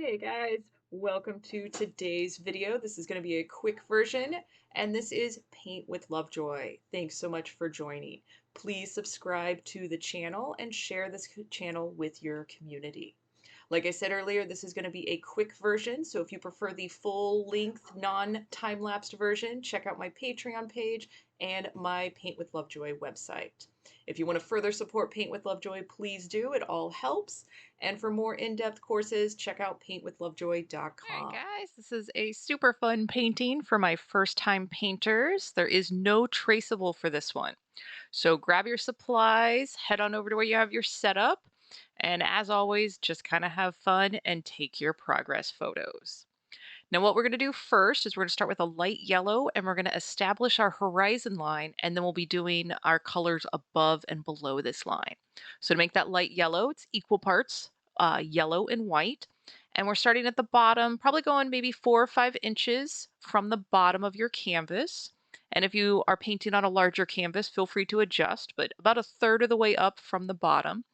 Hey guys, welcome to today's video. This is going to be a quick version, and this is Paint with Lovejoy. Thanks so much for joining. Please subscribe to the channel and share this channel with your community. Like I said earlier, this is going to be a quick version, so if you prefer the full-length, non-time-lapsed version, check out my Patreon page and my Paint with Lovejoy website. If you want to further support Paint with Lovejoy, please do. It all helps. And for more in-depth courses, check out Alright paintwithlovejoy.com. guys, this is a super fun painting for my first time painters. There is no traceable for this one. So grab your supplies, head on over to where you have your setup, and as always, just kind of have fun and take your progress photos. Now what we're going to do first is we're going to start with a light yellow and we're going to establish our horizon line, and then we'll be doing our colors above and below this line. So to make that light yellow, it's equal parts yellow and white. And we're starting at the bottom, probably going maybe 4 or 5 inches from the bottom of your canvas. And if you are painting on a larger canvas, feel free to adjust, but about a third of the way up from the bottom.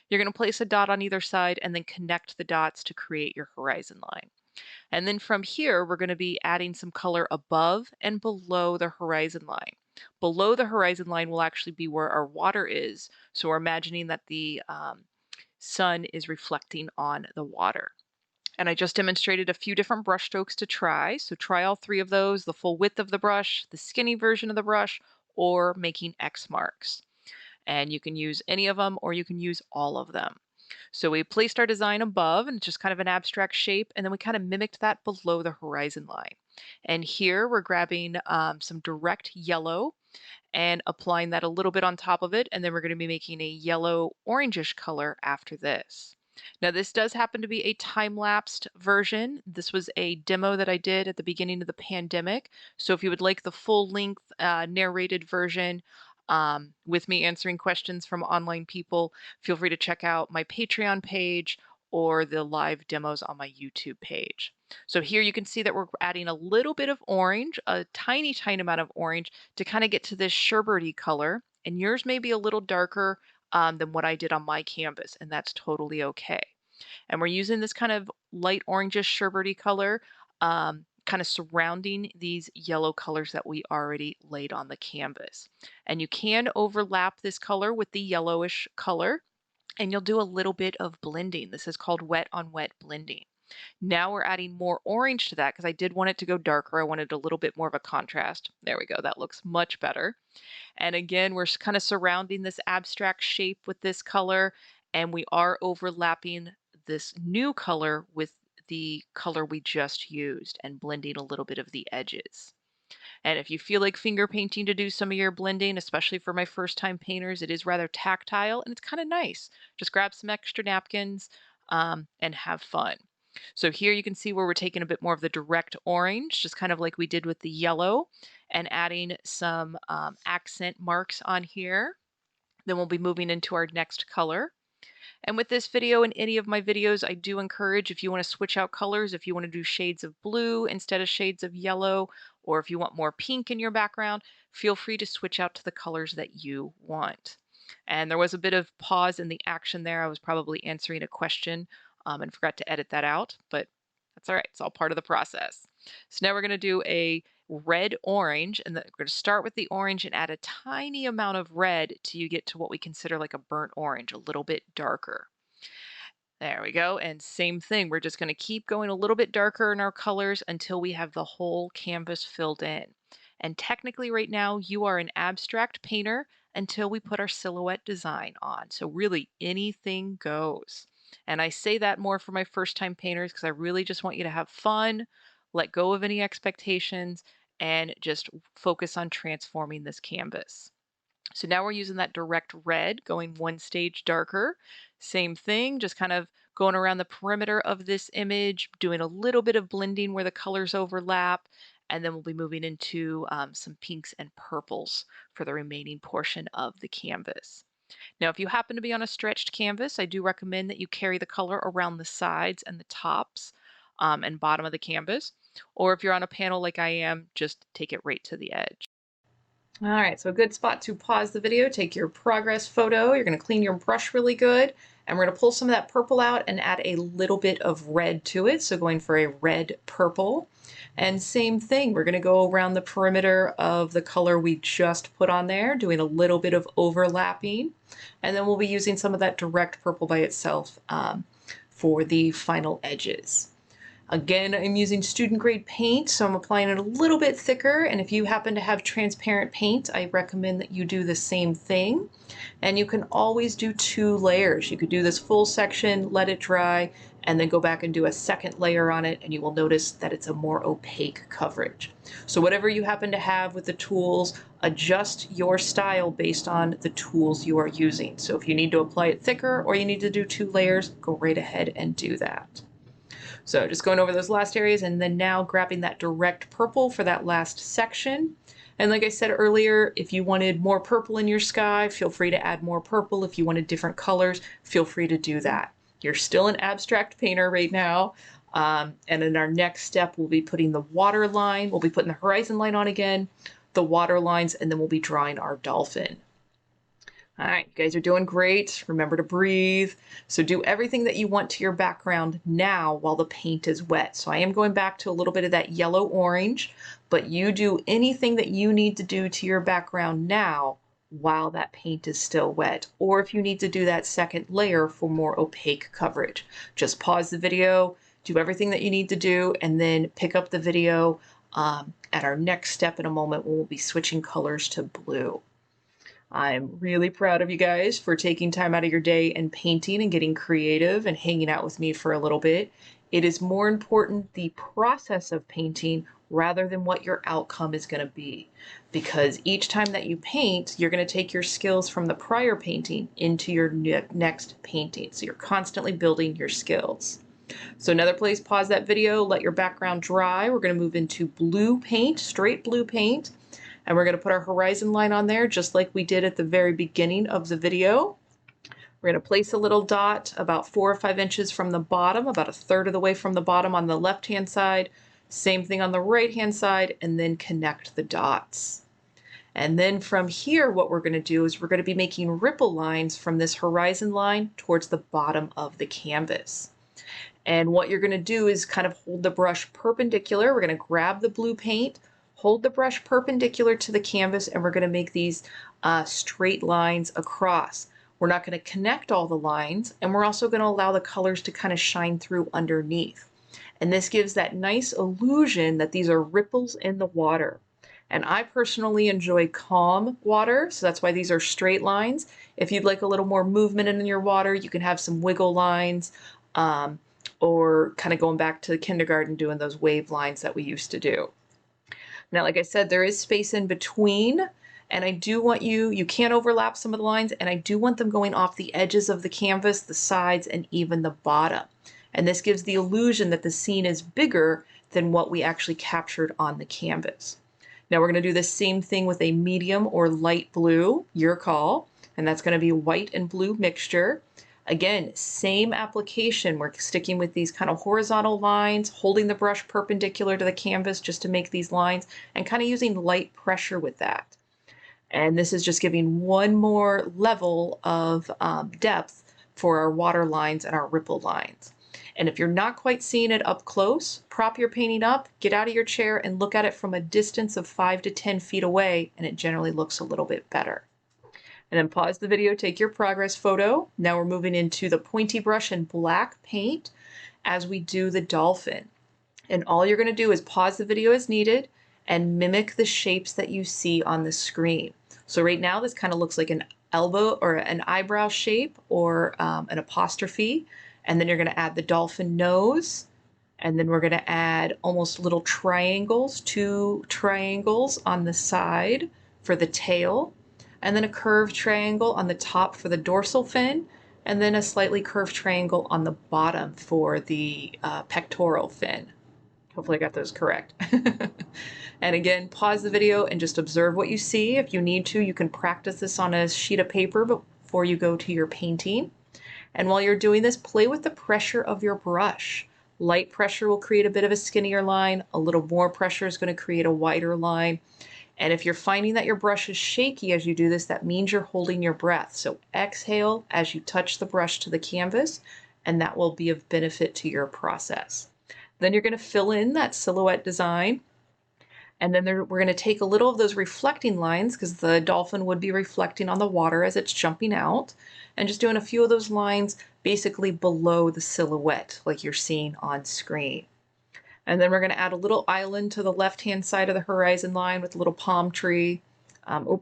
You're going to place a dot on either side and then connect the dots to create your horizon line. And then from here, we're going to be adding some color above and below the horizon line. Below the horizon line will actually be where our water is. So we're imagining that the sun is reflecting on the water. And I just demonstrated a few different brush strokes to try. So try all three of those, the full width of the brush, the skinny version of the brush, or making X marks. And you can use any of them or you can use all of them. So we placed our design above and it's just kind of an abstract shape, and then we kind of mimicked that below the horizon line. And here we're grabbing some direct yellow and applying that a little bit on top of it, and then we're going to be making a yellow orangish color after this. Now this does happen to be a time-lapsed version. This was a demo that I did at the beginning of the pandemic. So if you would like the full-length narrated version with me answering questions from online people, feel free to check out my Patreon page or the live demos on my YouTube page. So here you can see that we're adding a little bit of orange, a tiny, tiny amount of orange to kind of get to this sherbety color. And yours may be a little darker than what I did on my canvas, and that's totally okay. And we're using this kind of light orangish sherbety color, kind of surrounding these yellow colors that we already laid on the canvas. And you can overlap this color with the yellowish color, and you'll do a little bit of blending. This is called wet on wet blending. Now we're adding more orange to that because I did want it to go darker. I wanted a little bit more of a contrast. There we go. That looks much better. And again, we're kind of surrounding this abstract shape with this color, and we are overlapping this new color with the color we just used and blending a little bit of the edges. And if you feel like finger painting to do some of your blending, especially for my first time painters, it is rather tactile and it's kind of nice. Just grab some extra napkins and have fun. So here you can see where we're taking a bit more of the direct orange, just kind of like we did with the yellow, and adding some accent marks on here. Then we'll be moving into our next color. And with this video and any of my videos, I do encourage, if you want to switch out colors, if you want to do shades of blue instead of shades of yellow, or if you want more pink in your background, feel free to switch out to the colors that you want. And there was a bit of pause in the action there. I was probably answering a question and forgot to edit that out, but that's all right. It's all part of the process. So now we're going to do a red orange, and we're going to start with the orange and add a tiny amount of red till you get to what we consider like a burnt orange, a little bit darker. There we go. And same thing, we're just going to keep going a little bit darker in our colors until we have the whole canvas filled in. And technically right now you are an abstract painter until we put our silhouette design on. So really anything goes. And I say that more for my first time painters because I really just want you to have fun, let go of any expectations, and just focus on transforming this canvas. So now we're using that direct red, going one stage darker. Same thing, just kind of going around the perimeter of this image, doing a little bit of blending where the colors overlap, and then we'll be moving into some pinks and purples for the remaining portion of the canvas. Now, if you happen to be on a stretched canvas, I do recommend that you carry the color around the sides and the tops and bottom of the canvas. Or if you're on a panel like I am, just take it right to the edge. All right, so a good spot to pause the video, take your progress photo. You're going to clean your brush really good, And we're going to pull some of that purple out and add a little bit of red to it. So going for a red purple. And same thing, we're going to go around the perimeter of the color we just put on there, doing a little bit of overlapping. And then we'll be using some of that direct purple by itself for the final edges. Again, I'm using student grade paint, so I'm applying it a little bit thicker. And if you happen to have transparent paint, I recommend that you do the same thing. And you can always do 2 layers. You could do this full section, let it dry, and then go back and do a second layer on it, and you will notice that it's a more opaque coverage. So whatever you happen to have with the tools, adjust your style based on the tools you are using. So if you need to apply it thicker or you need to do 2 layers, go right ahead and do that. So just going over those last areas and then now grabbing that direct purple for that last section. And like I said earlier, if you wanted more purple in your sky, feel free to add more purple. If you wanted different colors, feel free to do that. You're still an abstract painter right now. And in our next step, we'll be putting the water line, we'll be putting the horizon line on again, the water lines, and then we'll be drawing our dolphin. All right, you guys are doing great. Remember to breathe. So do everything that you want to your background now while the paint is wet. So I am going back to a little bit of that yellow orange, but you do anything that you need to do to your background now while that paint is still wet. Or if you need to do that second layer for more opaque coverage, just pause the video, do everything that you need to do, and then pick up the video at our next step in a moment when we'll be switching colors to blue. I'm really proud of you guys for taking time out of your day and painting and getting creative and hanging out with me for a little bit. It is more important the process of painting rather than what your outcome is going to be. Because each time that you paint, you're going to take your skills from the prior painting into your next painting. So you're constantly building your skills. So another place, pause that video, let your background dry. We're going to move into blue paint, straight blue paint. And we're going to put our horizon line on there just like we did at the very beginning of the video. We're going to place a little dot about 4 or 5 inches from the bottom, about 1/3 of the way from the bottom on the left-hand side. Same thing on the right-hand side, and then connect the dots. And then from here, what we're going to do is we're going to be making ripple lines from this horizon line towards the bottom of the canvas. And what you're going to do is kind of hold the brush perpendicular. We're going to grab the blue paint, hold the brush perpendicular to the canvas, and we're going to make these straight lines across. We're not going to connect all the lines, and we're also going to allow the colors to kind of shine through underneath. And this gives that nice illusion that these are ripples in the water. And I personally enjoy calm water, so that's why these are straight lines. If you'd like a little more movement in your water, you can have some wiggle lines, or kind of going back to kindergarten doing those wave lines that we used to do. Now, like I said, there is space in between, and I do want you can't overlap some of the lines, and I do want them going off the edges of the canvas, the sides, and even the bottom. And this gives the illusion that the scene is bigger than what we actually captured on the canvas. Now we're going to do the same thing with a medium or light blue, your call, and that's going to be white and blue mixture. Again, same application. We're sticking with these kind of horizontal lines, holding the brush perpendicular to the canvas just to make these lines, and kind of using light pressure with that. And this is just giving one more level of depth for our water lines and our ripple lines. And if you're not quite seeing it up close, prop your painting up, get out of your chair, and look at it from a distance of 5 to 10 feet away, and it generally looks a little bit better. And then pause the video, take your progress photo. Now we're moving into the pointy brush and black paint as we do the dolphin. And all you're going to do is pause the video as needed and mimic the shapes that you see on the screen. So right now this kind of looks like an elbow or an eyebrow shape or an apostrophe. And then you're going to add the dolphin nose. And then we're going to add almost little triangles, 2 triangles on the side for the tail. And then a curved triangle on the top for the dorsal fin, and then a slightly curved triangle on the bottom for the pectoral fin. Hopefully I got those correct. And again, pause the video and just observe what you see. If you need to, you can practice this on a sheet of paper before you go to your painting. And while you're doing this, play with the pressure of your brush. Light pressure will create a bit of a skinnier line. A little more pressure is going to create a wider line. And if you're finding that your brush is shaky as you do this, that means you're holding your breath. So exhale as you touch the brush to the canvas, and that will be of benefit to your process. Then you're going to fill in that silhouette design. And then we're going to take a little of those reflecting lines, because the dolphin would be reflecting on the water as it's jumping out, and just doing a few of those lines basically below the silhouette like you're seeing on screen. And then we're going to add a little island to the left-hand side of the horizon line with a little palm tree.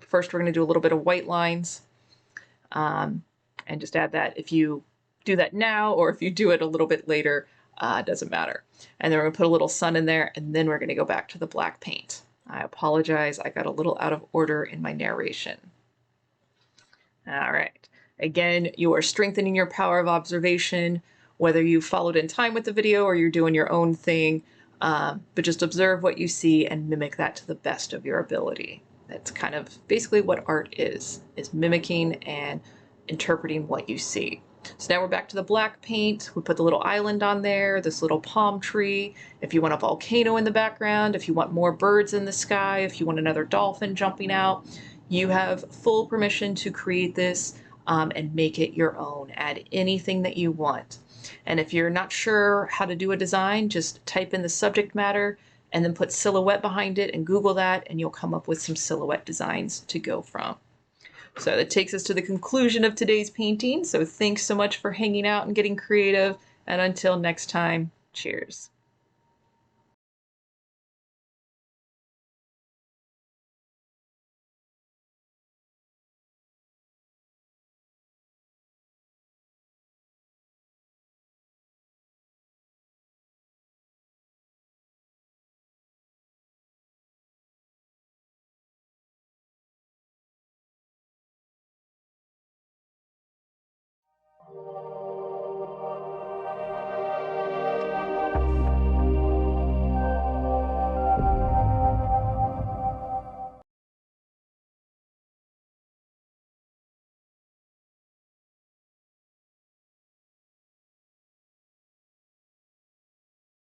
First we're going to do a little bit of white lines, and just add that. If you do that now or if you do it a little bit later, doesn't matter. And then we're going to put a little sun in there, and then we're going to go back to the black paint. I apologize, I got a little out of order in my narration. All right. Again, you are strengthening your power of observation, whether you followed in time with the video or you're doing your own thing, but just observe what you see and mimic that to the best of your ability. That's kind of basically what art is mimicking and interpreting what you see. So now we're back to the black paint. We put the little island on there, this little palm tree. If you want a volcano in the background, if you want more birds in the sky, if you want another dolphin jumping out, you have full permission to create this and make it your own. Add anything that you want. And if you're not sure how to do a design, just type in the subject matter and then put silhouette behind it and Google that, and you'll come up with some silhouette designs to go from. So that takes us to the conclusion of today's painting. So thanks so much for hanging out and getting creative. And until next time, cheers.